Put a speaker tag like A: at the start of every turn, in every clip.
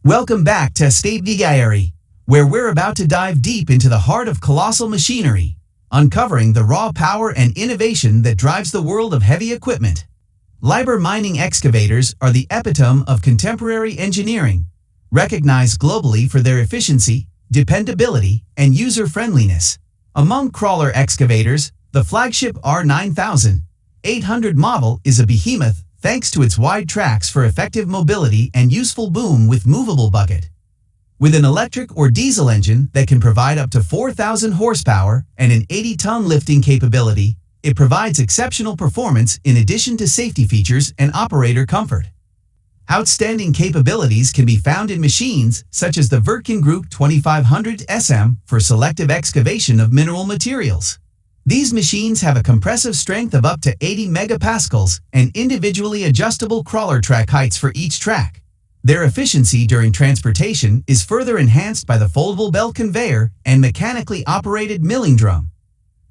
A: Welcome back to SkbDiary, where we're about to dive deep into the heart of colossal machinery, uncovering the raw power and innovation that drives the world of heavy equipment. Liber mining excavators are the epitome of contemporary engineering, recognized globally for their efficiency, dependability, and user-friendliness. Among crawler excavators, the flagship R9800 model is a behemoth thanks to its wide tracks for effective mobility and useful boom with movable bucket. With an electric or diesel engine that can provide up to 4,000 horsepower and an 80-ton lifting capability, it provides exceptional performance in addition to safety features and operator comfort. Outstanding capabilities can be found in machines such as the Wirtgen Group 2500 SM for selective excavation of mineral materials. These machines have a compressive strength of up to 80 megapascals and individually adjustable crawler track heights for each track. Their efficiency during transportation is further enhanced by the foldable belt conveyor and mechanically operated milling drum.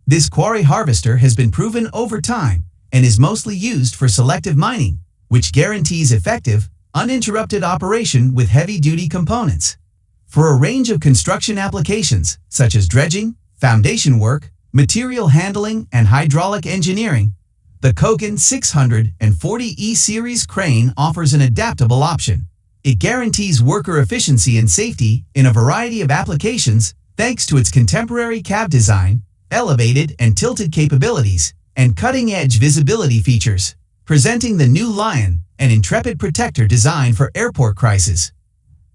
A: This quarry harvester has been proven over time and is mostly used for selective mining, which guarantees effective, uninterrupted operation with heavy-duty components. For a range of construction applications, such as dredging, foundation work, material handling, and hydraulic engineering, the Kogan 640E series crane offers an adaptable option. It guarantees worker efficiency and safety in a variety of applications thanks to its contemporary cab design, elevated and tilted capabilities, and cutting-edge visibility features, presenting the new Lion, an intrepid protector designed for airport crises.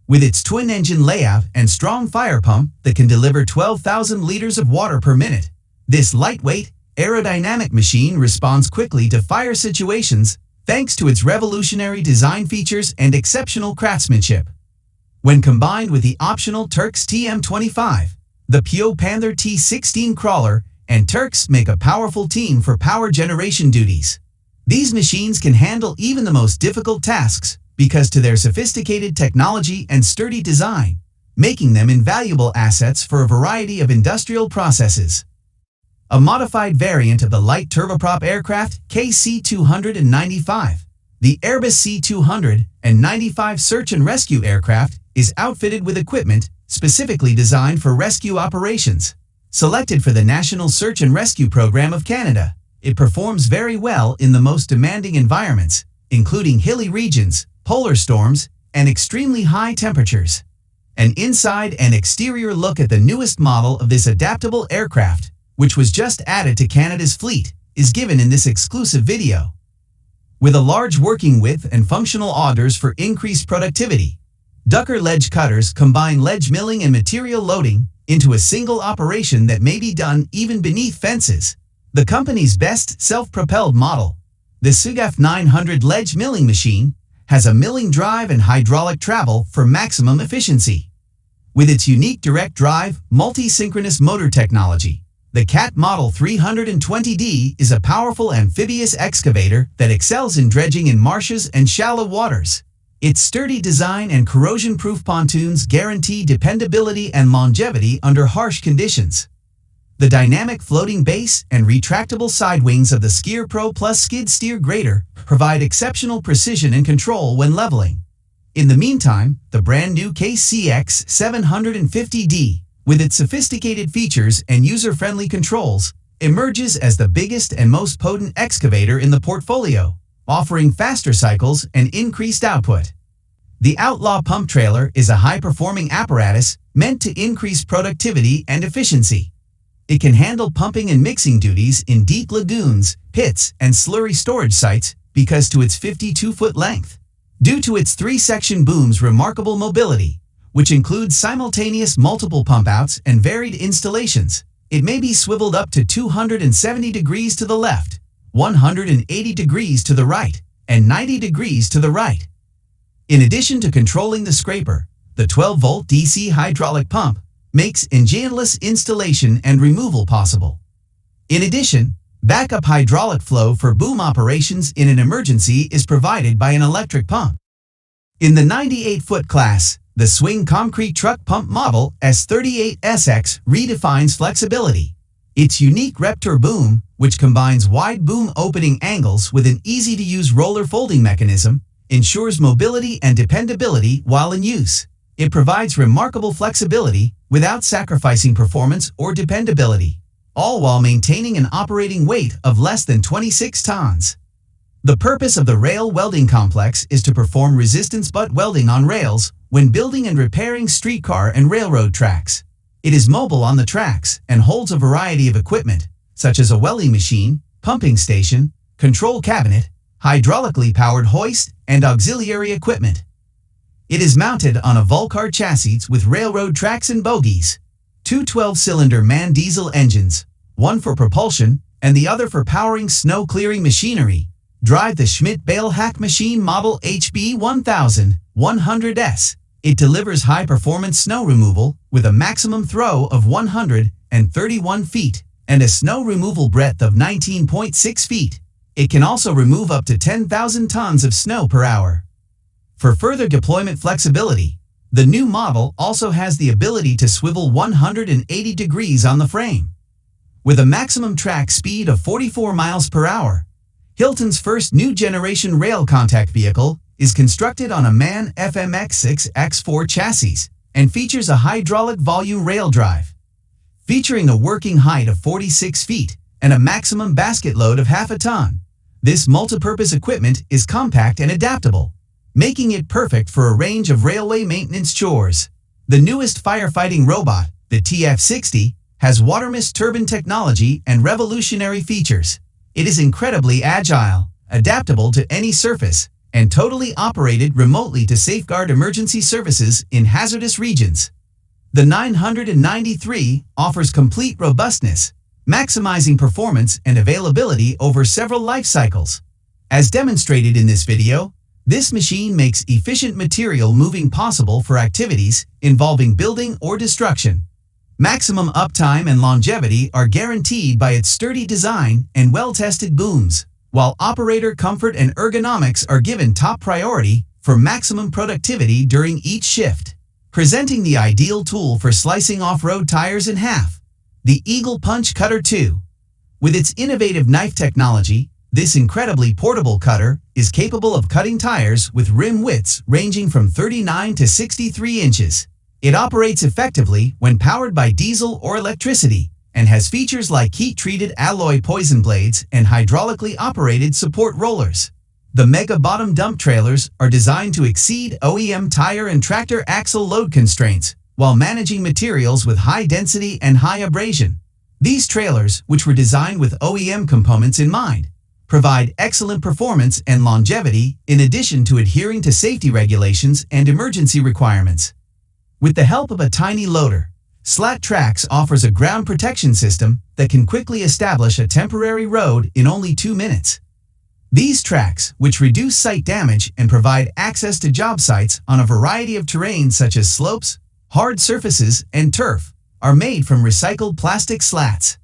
A: With its twin-engine layout and strong fire pump that can deliver 12,000 liters of water per minute, this lightweight, aerodynamic machine responds quickly to fire situations thanks to its revolutionary design features and exceptional craftsmanship. When combined with the optional Turks TM25, the Pio Panther T16 crawler and Turks make a powerful team for power generation duties. These machines can handle even the most difficult tasks because to their sophisticated technology and sturdy design, making them invaluable assets for a variety of industrial processes. A modified variant of the light turboprop aircraft KC-295, the Airbus C-295 search and rescue aircraft is outfitted with equipment specifically designed for rescue operations. Selected for the National Search and Rescue Program of Canada, it performs very well in the most demanding environments, including hilly regions, polar storms, and extremely high temperatures. An inside and exterior look at the newest model of this adaptable aircraft, which was just added to Canada's fleet, is given in this exclusive video. With a large working width and functional augers for increased productivity, Ducker ledge cutters combine ledge milling and material loading into a single operation that may be done even beneath fences. The company's best self-propelled model, the SkbDiary 900 ledge milling machine, has a milling drive and hydraulic travel for maximum efficiency. With its unique direct drive, multi-synchronous motor technology, the CAT Model 320D is a powerful amphibious excavator that excels in dredging in marshes and shallow waters. Its sturdy design and corrosion-proof pontoons guarantee dependability and longevity under harsh conditions. The dynamic floating base and retractable side wings of the Skier Pro Plus skid steer grader provide exceptional precision and control when leveling. In the meantime, the brand new KCX 750D, with its sophisticated features and user-friendly controls, emerges as the biggest and most potent excavator in the portfolio, offering faster cycles and increased output. The Outlaw Pump Trailer is a high-performing apparatus meant to increase productivity and efficiency. It can handle pumping and mixing duties in deep lagoons, pits, and slurry storage sites because to its 52-foot length. Due to its 3-section boom's remarkable mobility, which includes simultaneous multiple pump-outs and varied installations, it may be swiveled up to 270 degrees to the left, 180 degrees to the right, and 90 degrees to the right. In addition to controlling the scraper, the 12-volt DC hydraulic pump makes engineless installation and removal possible. In addition, backup hydraulic flow for boom operations in an emergency is provided by an electric pump. In the 98-foot class, the Swing Concrete Truck Pump Model S38SX redefines flexibility. Its unique Reptor boom, which combines wide boom opening angles with an easy-to-use roller folding mechanism, ensures mobility and dependability while in use. It provides remarkable flexibility without sacrificing performance or dependability, all while maintaining an operating weight of less than 26 tons. The purpose of the rail welding complex is to perform resistance butt welding on rails when building and repairing streetcar and railroad tracks. It is mobile on the tracks and holds a variety of equipment, such as a welding machine, pumping station, control cabinet, hydraulically powered hoist, and auxiliary equipment. It is mounted on a Vulcar chassis with railroad tracks and bogies. Two 12-cylinder MAN diesel engines, one for propulsion and the other for powering snow-clearing machinery, drive the Schmidt Bale hack machine model HB 1100S. It delivers high-performance snow removal with a maximum throw of 131 feet and a snow removal breadth of 19.6 feet. It can also remove up to 10,000 tons of snow per hour. For further deployment flexibility, the new model also has the ability to swivel 180 degrees on the frame. With a maximum track speed of 44 miles per hour, Hilton's first new generation rail contact vehicle is constructed on a MAN FMX6X4 chassis and features a hydraulic volume rail drive. Featuring a working height of 46 feet and a maximum basket load of half a ton, this multipurpose equipment is compact and adaptable, making it perfect for a range of railway maintenance chores. The newest firefighting robot, the TF60, has water mist turbine technology and revolutionary features. It is incredibly agile, adaptable to any surface, and totally operated remotely to safeguard emergency services in hazardous regions. The 993 offers complete robustness, maximizing performance and availability over several life cycles. As demonstrated in this video, this machine makes efficient material moving possible for activities involving building or destruction. Maximum uptime and longevity are guaranteed by its sturdy design and well-tested booms, while operator comfort and ergonomics are given top priority for maximum productivity during each shift. Presenting the ideal tool for slicing off-road tires in half, the Eagle Punch Cutter 2. With its innovative knife technology, this incredibly portable cutter is capable of cutting tires with rim widths ranging from 39 to 63 inches. It operates effectively when powered by diesel or electricity and has features like heat-treated alloy poison blades and hydraulically operated support rollers. The Mega Bottom Dump Trailers are designed to exceed OEM tire and tractor axle load constraints while managing materials with high density and high abrasion. These trailers, which were designed with OEM components in mind, provide excellent performance and longevity in addition to adhering to safety regulations and emergency requirements. With the help of a tiny loader, Slat Tracks offers a ground protection system that can quickly establish a temporary road in only 2 minutes. These tracks, which reduce site damage and provide access to job sites on a variety of terrains such as slopes, hard surfaces, and turf, are made from recycled plastic slats.